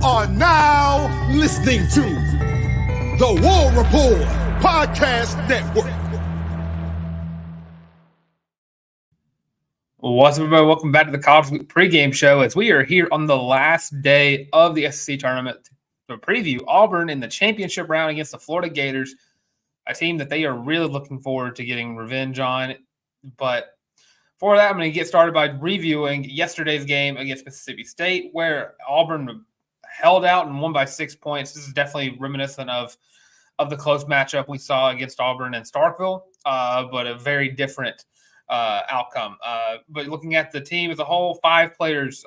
are now listening to the War Report Podcast Network. What's up, everybody? Welcome back to the College Loop Pregame Show as we are here on the last day of the SEC tournament to preview Auburn in the championship round against the Florida Gators, a team that they are really looking forward to getting revenge on. But for that, I'm going to get started by reviewing yesterday's game against Mississippi State, where Auburn held out and won by 6 points. This is definitely reminiscent of the close matchup we saw against Auburn and Starkville, but a very different outcome. But looking at the team as a whole, five Tigers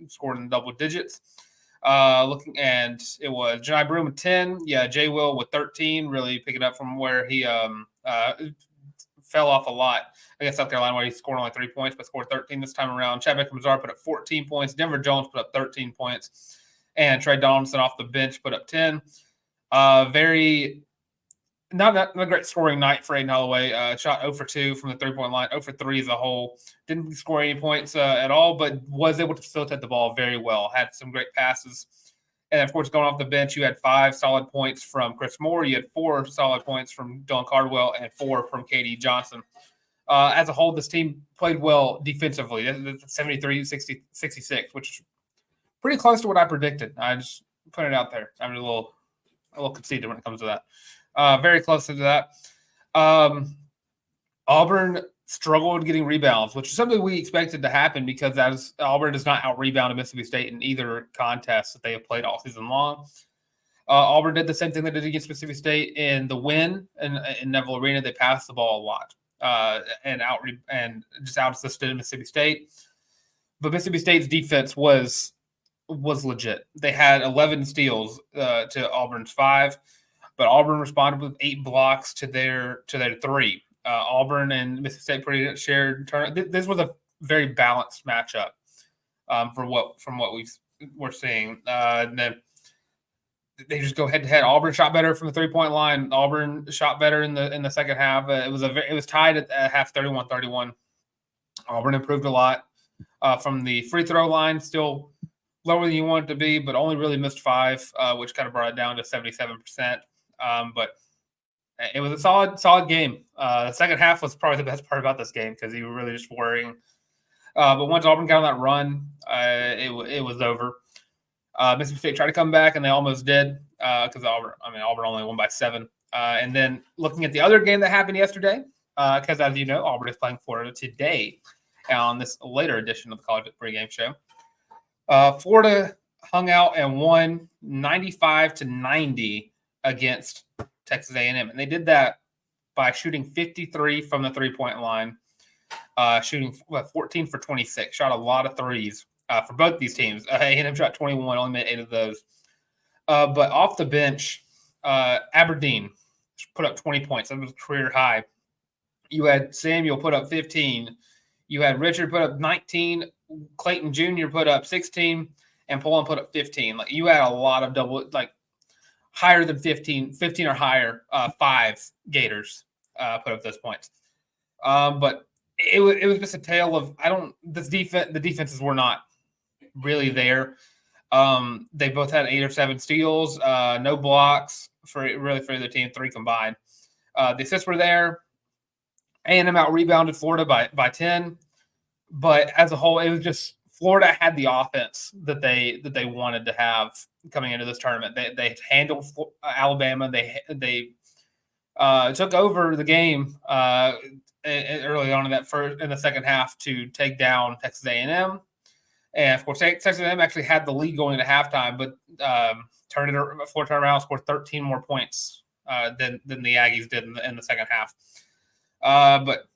scored in double digits. And it was Jani Broome with 10. Yeah, Jay Will with 13, really picking up from where he fell off a lot against South Carolina, where he scored only 3 points, but scored 13 this time around. Chad Becker-Mazar put up 14 points. Denver Jones put up 13 points. And Trey Donaldson off the bench put up 10. Not a great scoring night for Aiden Holloway. Shot 0 for 2 from the three-point line, 0 for 3 as a whole. Didn't score any points at all, but was able to facilitate the ball very well. Had some great passes. And, of course, going off the bench, you had 5 solid points from Chris Moore. You had 4 solid points from Dylan Cardwell and 4 from KD Johnson. As a whole, this team played well defensively. 73-66, which is pretty close to what I predicted. I just put it out there. I'm a little conceited when it comes to that. Very close to that. Auburn struggled getting rebounds, which is something we expected to happen because Auburn does not out-rebound Mississippi State in either contest that they have played all season long. Auburn did the same thing they did against Mississippi State in the win in Neville Arena. They passed the ball a lot and just out-assisted Mississippi State. But Mississippi State's defense was legit. They had 11 steals to Auburn's 5. But Auburn responded with 8 blocks to their 3. Auburn and Mississippi State pretty much shared turn. This was a very balanced matchup from what we're seeing. And then they just go head to head. Auburn shot better from the 3-point line. Auburn shot better in the second half. It was tied at half 31-31. Auburn improved a lot from the free throw line. Still lower than you want it to be, but only really missed 5, which kind of brought it down to 77%. But it was a solid game. The second half was probably the best part about this game because you were really just worrying. But once Auburn got on that run, it was over. Mississippi State tried to come back, and they almost did because Auburn only won by 7. And then looking at the other game that happened yesterday, because as you know, Auburn is playing Florida today on this later edition of the College Loop Pregame Show. Florida hung out and won 95-90 against Texas A&M. And they did that by shooting 53 from the 3-point line, shooting 14 for 26, shot a lot of threes for both these teams. A&M shot 21, only made 8 of those. But off the bench, Aberdeen put up 20 points. That was a career high. You had Samuel put up 15. You had Richard put up 19. Clayton Jr. put up 16. And Poland put up 15. Like, you had a lot of higher than 15 or higher, 5 Gators put up those points. But it was just a tale of the defenses were not really there. They both had 8 or 7 steals, no blocks for either team, 3 combined. The assists were there. A&M out-rebounded Florida by 10. But as a whole, it was just Florida had the offense that they wanted to have coming into this tournament. They handled Alabama. They took over the game early on in the second half to take down Texas A&M. And of course, Texas A&M actually had the lead going into halftime, but Florida turned around and scored 13 more points than the Aggies did in the second half. But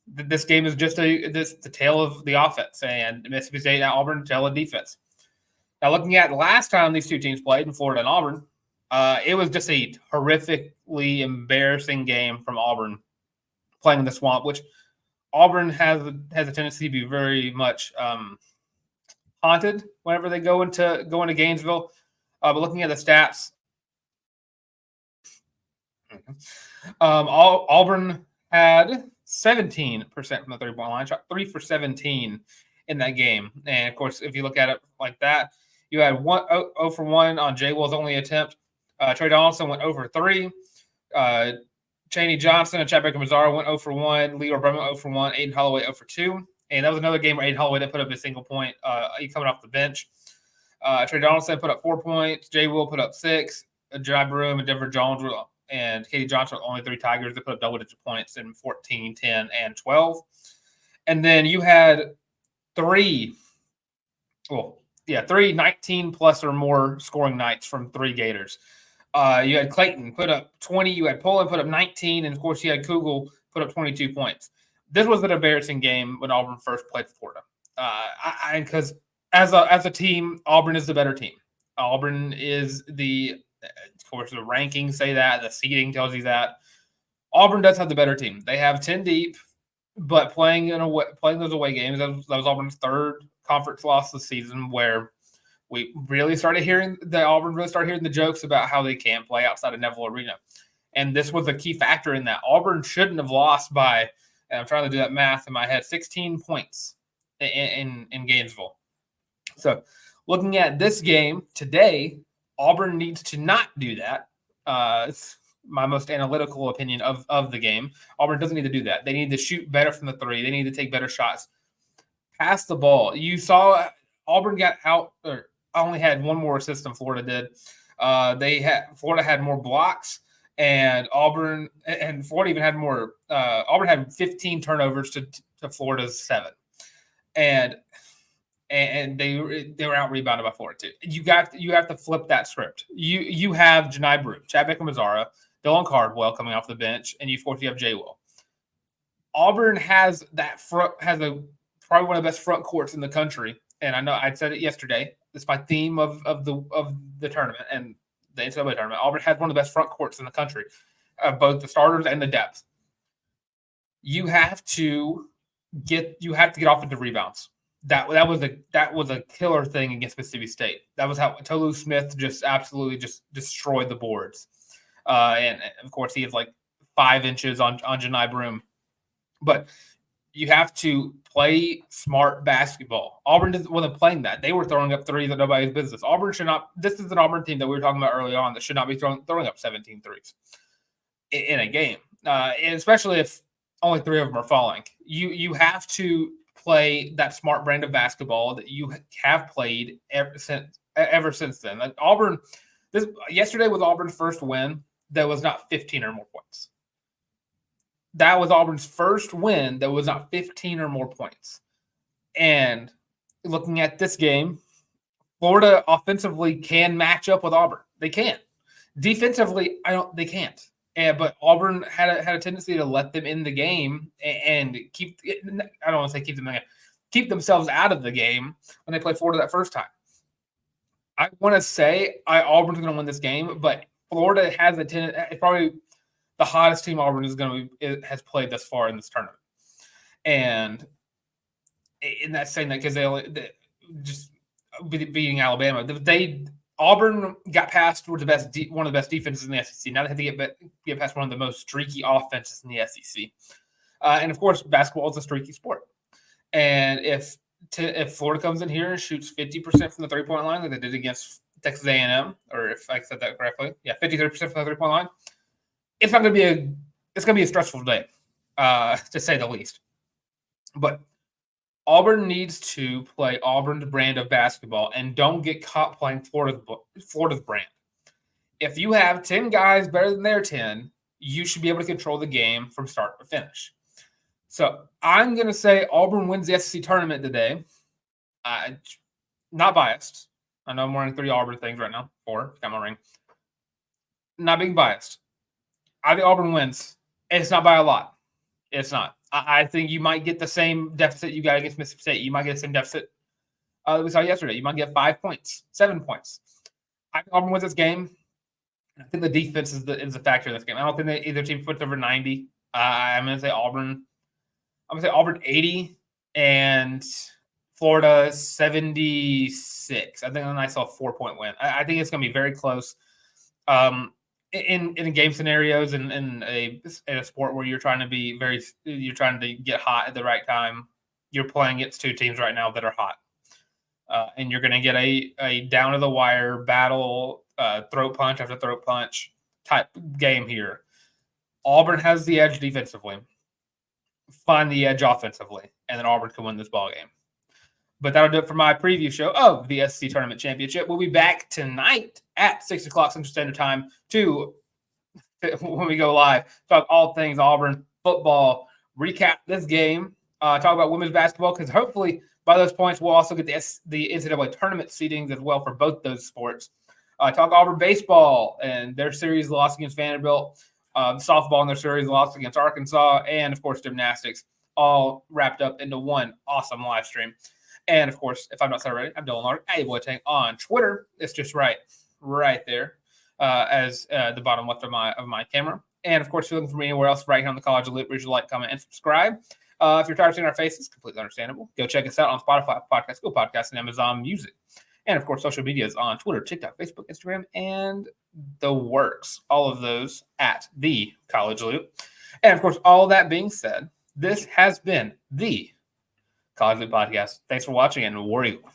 this game is just the tale of the offense, and Mississippi State and Auburn tale of defense. Now, looking at the last time these two teams played in Florida and Auburn, it was just a horrifically embarrassing game from Auburn playing in the Swamp, which Auburn has a tendency to be very much haunted whenever they go into Gainesville. But looking at the stats, Auburn had 17% from the three-point line, shot 3 for 17 in that game. And, of course, if you look at it like that, You had 0 for 1 on Jay Will's only attempt. Trey Donaldson went 0 for 3. Chaney Johnson and Chad Baker-Mazara went 0 for 1. Leo Bremen 0 for 1. Aiden Holloway 0 for 2. And that was another game where Aiden Holloway didn't put up a single point. He coming off the bench. Trey Donaldson put up 4 points. Jay Will put up 6. Jai Broom and Denver Jones and Katie Johnson were only 3 Tigers that put up double-digit points in 14, 10, and 12. And then you had 3 19-plus or more scoring nights from 3 Gators. You had Clayton put up 20. You had Poland put up 19. And, of course, you had Kugel put up 22 points. This was an embarrassing game when Auburn first played Florida. Because as a team, Auburn is the better team. Auburn is of course, the rankings say that. The seeding tells you that. Auburn does have the better team. They have 10 deep, but playing those away games, that was Auburn's 3rd conference loss this season, where Auburn really started hearing the jokes about how they can't play outside of Neville Arena. And this was a key factor in that. Auburn shouldn't have lost by, and I'm trying to do that math in my head, 16 points in Gainesville. So looking at this game today, Auburn needs to not do that. It's my most analytical opinion of the game. Auburn doesn't need to do that. They need to shoot better from the 3. They need to take better shots. Pass the ball. You saw Auburn got out, or only had 1 more assist than Florida did. Florida had more blocks, and Florida even had more. Auburn had 15 turnovers to Florida's 7, and they were out rebounded by Florida too. You have to flip that script. You have Janai Brew, Chad Baker-Mazara, Dylan Cardwell coming off the bench, and you have Jay Will. Auburn has probably one of the best front courts in the country, and I know I said it yesterday. It's my theme of the tournament and the NCAA tournament. Auburn has one of the best front courts in the country, both the starters and the depth. You have to get offensive rebounds. That was a killer thing against Mississippi State. That was how Tolu Smith just absolutely just destroyed the boards. And of course, he has like 5 inches on Janai Broom. But you have to play smart basketball. Auburn wasn't playing that. They were throwing up 3s that nobody's business. Auburn should not. This is an Auburn team that we were talking about early on that should not be throwing up 17 threes in a game, and especially if only 3 of them are falling. You have to play that smart brand of basketball that you have played ever since then. Like yesterday was Auburn's first win that was not 15 or more points. That was Auburn's first win that was not 15 or more points. And looking at this game, Florida offensively can match up with Auburn. They can. Defensively, they can't. But Auburn had a tendency to let them in the game and keep themselves out of the game when they played Florida that first time. I want to say Auburn's going to win this game, but Florida has a tendency. It's probably the hottest team Auburn has played thus far in this tournament. And in that saying that because they just beating Alabama, Auburn got past one of the best defenses in the SEC. Now they have to get past one of the most streaky offenses in the SEC. And of course, basketball is a streaky sport. And if Florida comes in here and shoots 50% from the 3-point line like they did against Texas A&M, or if I said that correctly, 53% from the 3-point line, it's going to be a stressful day, to say the least. But Auburn needs to play Auburn's brand of basketball and don't get caught playing Florida's brand. If you have 10 guys better than their 10, you should be able to control the game from start to finish. So I'm going to say Auburn wins the SEC tournament today. Not biased. I know I'm wearing 3 Auburn things right now. 4. Got my ring. Not being biased. I think Auburn wins. It's not by a lot. It's not. I think you might get the same deficit you got against Mississippi State. You might get the same deficit we saw yesterday. You might get 5 points, 7 points. I think Auburn wins this game. I think the defense is the factor in this game. I don't think that either team puts over 90. I'm going to say Auburn. I'm going to say Auburn 80 and Florida 76. I think a nice 4-point win. I think it's going to be very close. In game scenarios and in a sport where you're trying to get hot at the right time, you're playing against 2 teams right now that are hot. and you're going to get a down to the wire battle, throat punch after throat punch type game here. Auburn has the edge defensively. Find the edge offensively, and then Auburn can win this ball game. But that'll do it for my preview show of the SEC Tournament Championship. We'll be back tonight at 6 o'clock Central Standard Time when we go live, talk all things Auburn football, recap this game, talk about women's basketball, because hopefully by those points we'll also get the NCAA tournament seedings as well for both those sports. Talk Auburn baseball and their series loss against Vanderbilt, softball and their series loss against Arkansas, and of course gymnastics, all wrapped up into one awesome live stream. And of course, if I'm not said already, I'm Dylan Larck, @Boytang on Twitter. It's just right there. As the bottom left of my camera. And of course, if you're looking for me anywhere else right here on the College Loop, please like, comment, and subscribe. If you're tired of seeing our faces, completely understandable. Go check us out on Spotify, Podcast, Google Podcasts, and Amazon Music. And of course, social medias on Twitter, TikTok, Facebook, Instagram, and the works. All of those at the College Loop. And of course, all that being said, this has been the College Loop Podcast. Thanks for watching, and War Eagle.